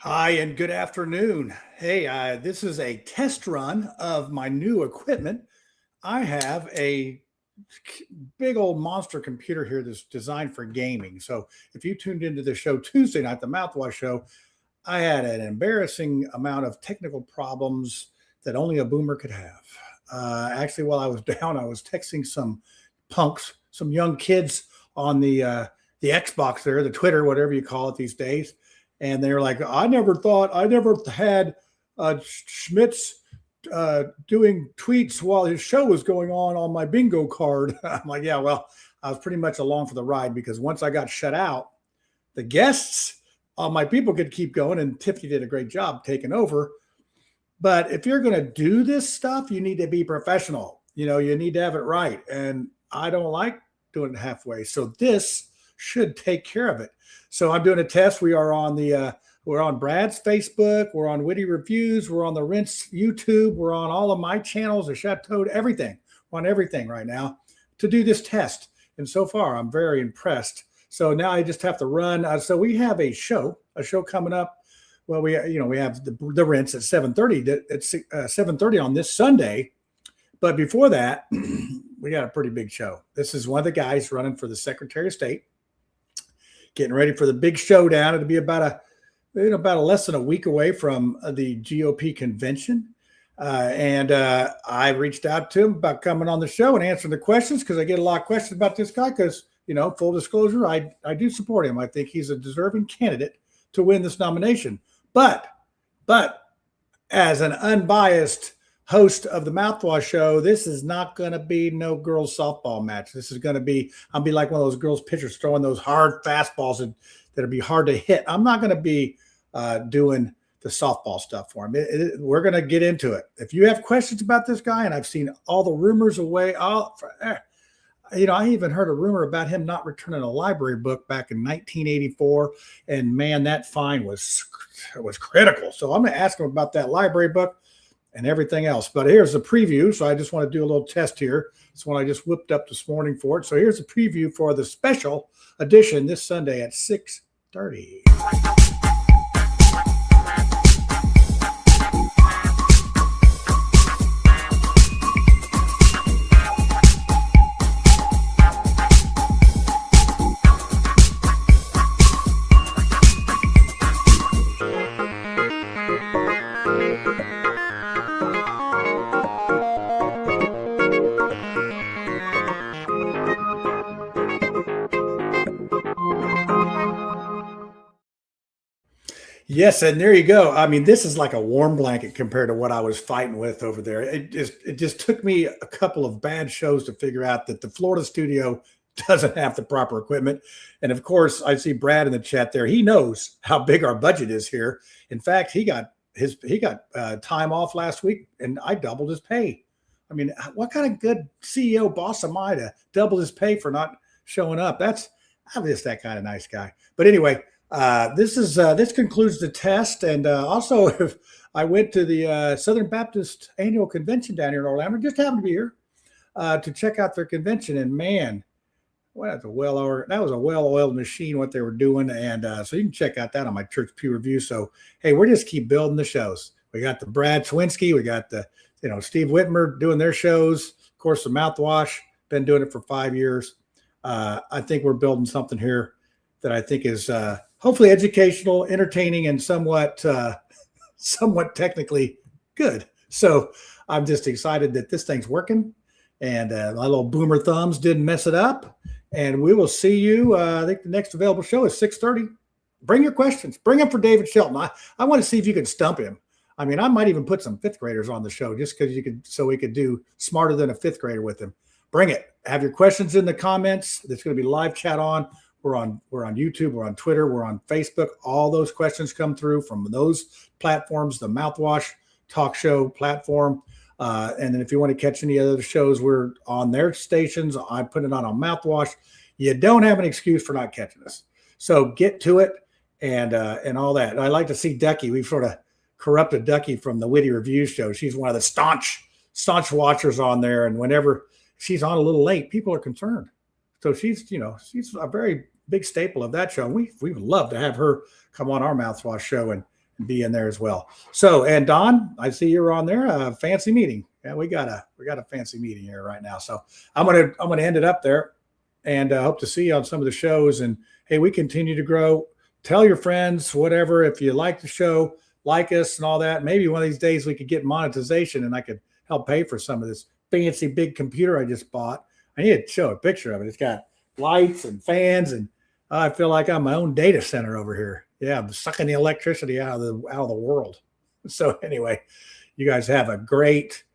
Hi, and good afternoon. Hey, this is a test run of my new equipment. I have a big old monster computer here that's designed for gaming. So, if you tuned into the show Tuesday night, the Mouthwash show, I had an embarrassing amount of technical problems that only a boomer could have. Actually, while I was down, I was texting some punks, some young kids on the Xbox there, the Twitter, whatever you call it these days, and they were like, I never had Schmitz doing tweets while his show was going on my bingo card." I'm like, yeah, well, I was pretty much along for the ride because once I got shut out, the guests, all my people could keep going, and Tiffany did a great job taking over. But if you're going to do this stuff, you need to be professional. You need to have it right. And I don't like doing it halfway. So this should take care of it. So I'm doing a test. We're on Brad's Facebook. We're on Witty Reviews. We're on the Rinse YouTube. We're on all of my channels, the Chateau, everything. We're on everything right now to do this test. And so far, I'm very impressed. So now I just have to run. So we have a show coming up. Well, we have the Rinse at 7:30. At 7:30 on this Sunday. But before that, we got a pretty big show. This is one of the guys running for the Secretary of State, getting ready for the big showdown. It'll be about less than a week away from the GOP convention. And I reached out to him about coming on the show and answering the questions because I get a lot of questions about this guy because, full disclosure, I do support him. I think he's a deserving candidate to win this nomination. But as an unbiased host of the Mouthwash show, this is not going to be no girls softball match. This is going to be, I'll be like one of those girls pitchers throwing those hard fastballs that'll be hard to hit. I'm not going to be doing the softball stuff for him. We're going to get into it. If you have questions about this guy, and I've seen all the rumors I even heard a rumor about him not returning a library book back in 1984. And man, that fine was critical. So I'm going to ask him about that library book and everything else. But here's a preview. So I just want to do a little test here. It's one I just whipped up this morning for it. So here's a preview for the special edition this Sunday at 6:30. Yes, and there you go. I mean, this is like a warm blanket compared to what I was fighting with over there. It just took me a couple of bad shows to figure out that the Florida studio doesn't have the proper equipment. And of course, I see Brad in the chat there. He knows how big our budget is here. In fact, he got time off last week, and I doubled his pay. I mean, what kind of good CEO boss am I to double his pay for not showing up? I'm just that kind of nice guy. But anyway. This concludes the test, and also if I went to the Southern Baptist Annual Convention down here in Orlando. Just happened to be here to check out their convention, and man, that was a well-oiled machine what they were doing, and so you can check out that on my Church Pew Review. So hey, we're just keep building the shows. We got the Brad Swinsky, we got the Steve Whitmer doing their shows. Of course, the Mouthwash been doing it for 5 years. I think we're building something here that I think is hopefully educational, entertaining, and somewhat technically good. So I'm just excited that this thing's working, and my little boomer thumbs didn't mess it up. And we will see you. I think the next available show is 6:30. Bring your questions. Bring them for David Shelton. I want to see if you can stump him. I mean, I might even put some fifth graders on the show just because so we could do smarter than a fifth grader with him. Bring it. Have your questions in the comments. There's going to be live chat on. We're on YouTube, we're on Twitter, we're on Facebook. All those questions come through from those platforms, the Mouthwash talk show platform. And then if you want to catch any other shows, we're on their stations. I put it on Mouthwash. You don't have an excuse for not catching us. So get to it and all that. And I like to see Ducky. We've sort of corrupted Ducky from the Witty Reviews show. She's one of the staunch watchers on there. And whenever she's on a little late, people are concerned. So she's a very big staple of that show. We would love to have her come on our Mouthwash show and be in there as well. So, and Don, I see you're on there. Fancy meeting. Yeah, we got a fancy meeting here right now. So I'm gonna end it up there, and hope to see you on some of the shows. And hey, we continue to grow. Tell your friends, whatever. If you like the show, like us and all that. Maybe one of these days we could get monetization, and I could help pay for some of this fancy big computer I just bought. I need to show a picture of it. It's got lights and fans, and I feel like I'm my own data center over here. Yeah, I'm sucking the electricity out of the world. So anyway, you guys have a great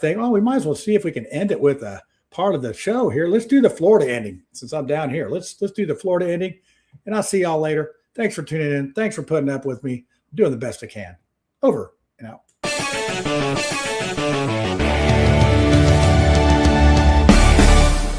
thing. Oh, we might as well see if we can end it with a part of the show here. Let's do the Florida ending since I'm down here. Let's do the Florida ending, and I'll see y'all later. Thanks for tuning in. Thanks for putting up with me. I'm doing the best I can. Over and out.